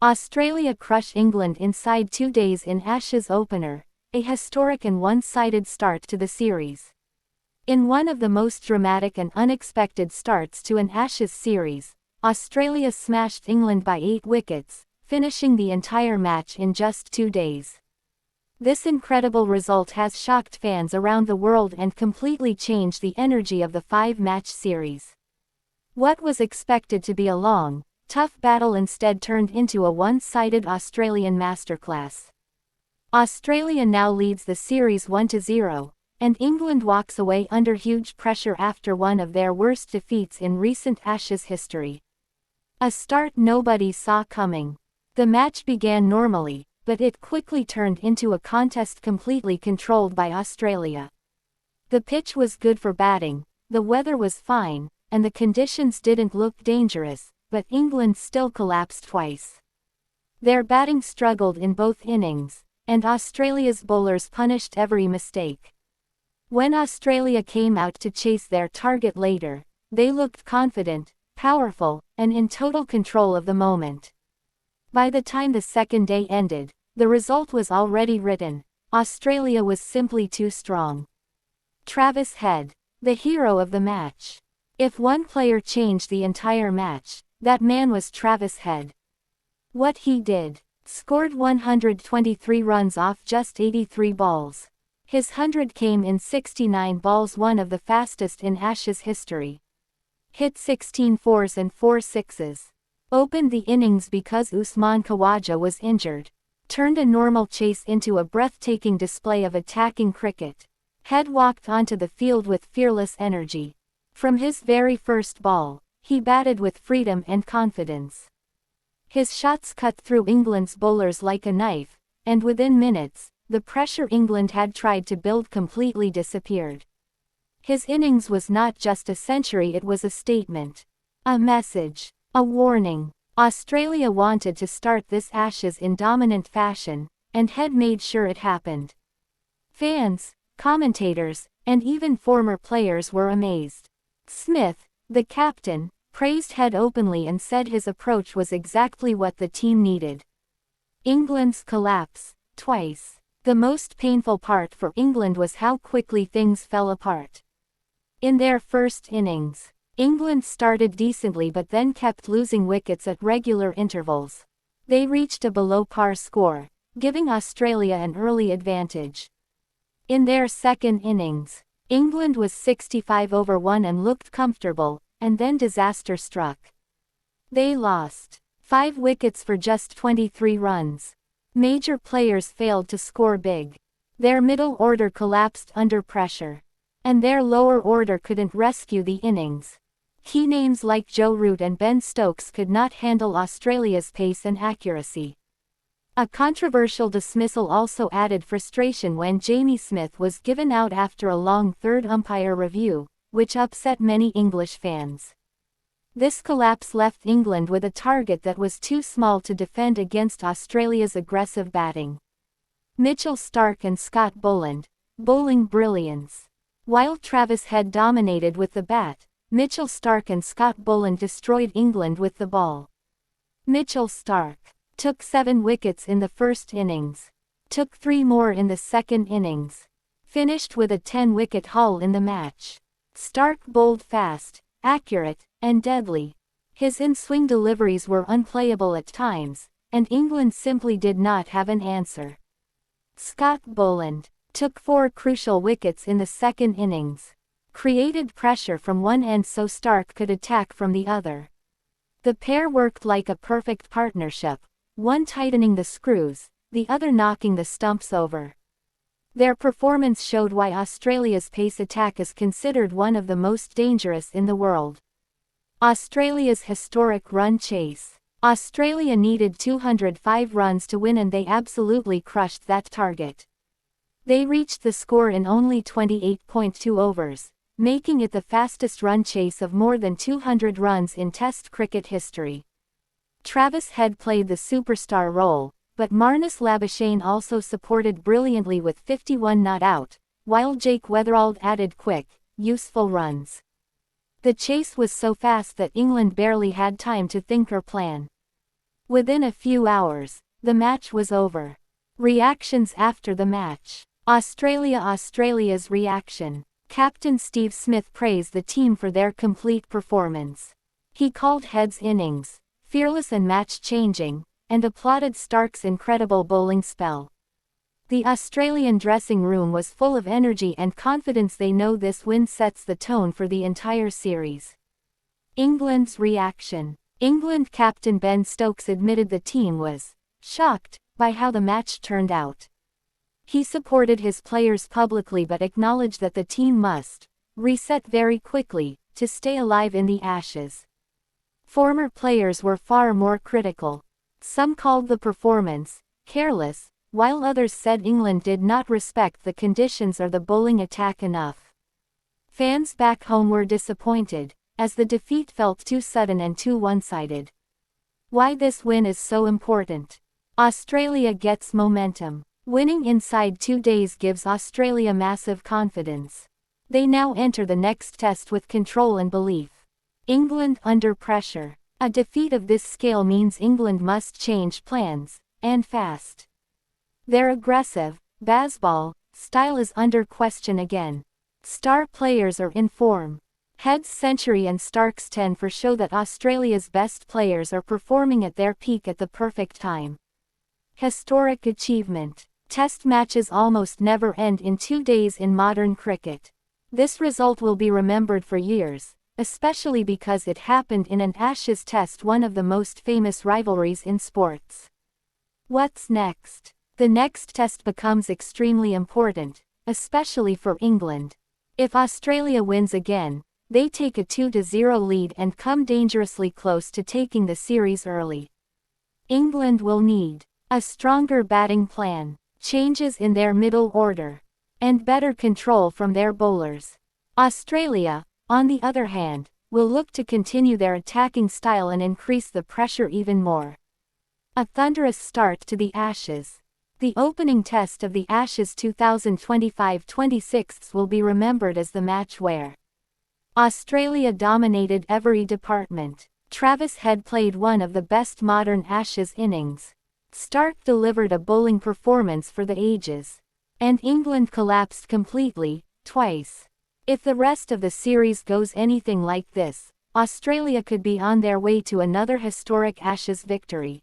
Australia crush England inside 2 days in Ashes opener, a historic and one-sided start to the series. In one of the most dramatic and unexpected starts to an Ashes series, Australia smashed England by 8 wickets, finishing the entire match in just 2 days. This incredible result has shocked fans around the world and completely changed the energy of the 5-match series. What was expected to be a long, tough battle instead turned into a one-sided Australian masterclass. Australia now leads the series 1-0, and England walks away under huge pressure after one of their worst defeats in recent Ashes history. A start nobody saw coming. The match began normally, but it quickly turned into a contest completely controlled by Australia. The pitch was good for batting, the weather was fine, and the conditions didn't look dangerous, but England still collapsed twice. Their batting struggled in both innings, and Australia's bowlers punished every mistake. When Australia came out to chase their target later, they looked confident, powerful, and in total control of the moment. By the time the second day ended, the result was already written. Australia was simply too strong. Travis Head, the hero of the match. If one player changed the entire match, that man was Travis Head. What he did: scored 123 runs off just 83 balls. His 100 came in 69 balls, one of the fastest in Ashes history. Hit 16 fours and 4 sixes. Opened the innings because Usman Khawaja was injured. Turned a normal chase into a breathtaking display of attacking cricket. Head walked onto the field with fearless energy. From his very first ball, he batted with freedom and confidence. His shots cut through England's bowlers like a knife, and within minutes, the pressure England had tried to build completely disappeared. His innings was not just a century, it was a statement. A message. A warning. Australia wanted to start this Ashes in dominant fashion, and Head made sure it happened. Fans, commentators, and even former players were amazed. Smith, the captain, praised Head openly and said his approach was exactly what the team needed. England's collapse, twice. The most painful part for England was how quickly things fell apart. In their first innings, England started decently but then kept losing wickets at regular intervals. They reached a below-par score, giving Australia an early advantage. In their second innings, England was 65 over 1 and looked comfortable, and then disaster struck. They lost 5 wickets for just 23 runs. Major players failed to score big. Their middle order collapsed under pressure. And their lower order couldn't rescue the innings. Key names like Joe Root and Ben Stokes could not handle Australia's pace and accuracy. A controversial dismissal also added frustration when Jamie Smith was given out after a long third umpire review, which upset many English fans. This collapse left England with a target that was too small to defend against Australia's aggressive batting. Mitchell Starc and Scott Boland, bowling brilliance. While Travis Head dominated with the bat, Mitchell Starc and Scott Boland destroyed England with the ball. Mitchell Starc took 7 wickets in the first innings. Took 3 more in the second innings. Finished with a 10-wicket haul in the match. Starc bowled fast, accurate, and deadly. His in-swing deliveries were unplayable at times, and England simply did not have an answer. Scott Boland took 4 crucial wickets in the second innings. Created pressure from one end so Starc could attack from the other. The pair worked like a perfect partnership, one tightening the screws, the other knocking the stumps over. Their performance showed why Australia's pace attack is considered one of the most dangerous in the world. Australia's historic run chase. Australia needed 205 runs to win and they absolutely crushed that target. They reached the score in only 28.2 overs, making it the fastest run chase of more than 200 runs in Test cricket history. Travis Head played the superstar role, but Marnus Labuschagne also supported brilliantly with 51 not out, while Jake Weatherald added quick, useful runs. The chase was so fast that England barely had time to think or plan. Within a few hours, the match was over. Reactions after the match. Australia's reaction. Captain Steve Smith praised the team for their complete performance. He called Head's innings fearless and match-changing, and applauded Starc's incredible bowling spell. The Australian dressing room was full of energy and confidence. They know this win sets the tone for the entire series. England's reaction. England captain Ben Stokes admitted the team was shocked by how the match turned out. He supported his players publicly but acknowledged that the team must reset very quickly to stay alive in the Ashes. Former players were far more critical. Some called the performance careless, while others said England did not respect the conditions or the bowling attack enough. Fans back home were disappointed, as the defeat felt too sudden and too one-sided. Why this win is so important. Australia gets momentum. Winning inside 2 days gives Australia massive confidence. They now enter the next test with control and belief. England under pressure. A defeat of this scale means England must change plans, and fast. Their aggressive, baseball style is under question again. Star players are in form. Head's century and Starc's 10 for show that Australia's best players are performing at their peak at the perfect time. Historic achievement. Test matches almost never end in 2 days in modern cricket. This result will be remembered for years, especially because it happened in an Ashes test, one of the most famous rivalries in sports. What's next? The next test becomes extremely important, especially for England. If Australia wins again, they take a 2-0 lead and come dangerously close to taking the series early. England will need a stronger batting plan, changes in their middle order, and better control from their bowlers. Australia, on the other hand, will look to continue their attacking style and increase the pressure even more. A thunderous start to the Ashes. The opening test of the Ashes 2025-26 will be remembered as the match where Australia dominated every department. Travis Head played one of the best modern Ashes innings. Starc delivered a bowling performance for the ages. And England collapsed completely, twice. If the rest of the series goes anything like this, Australia could be on their way to another historic Ashes victory.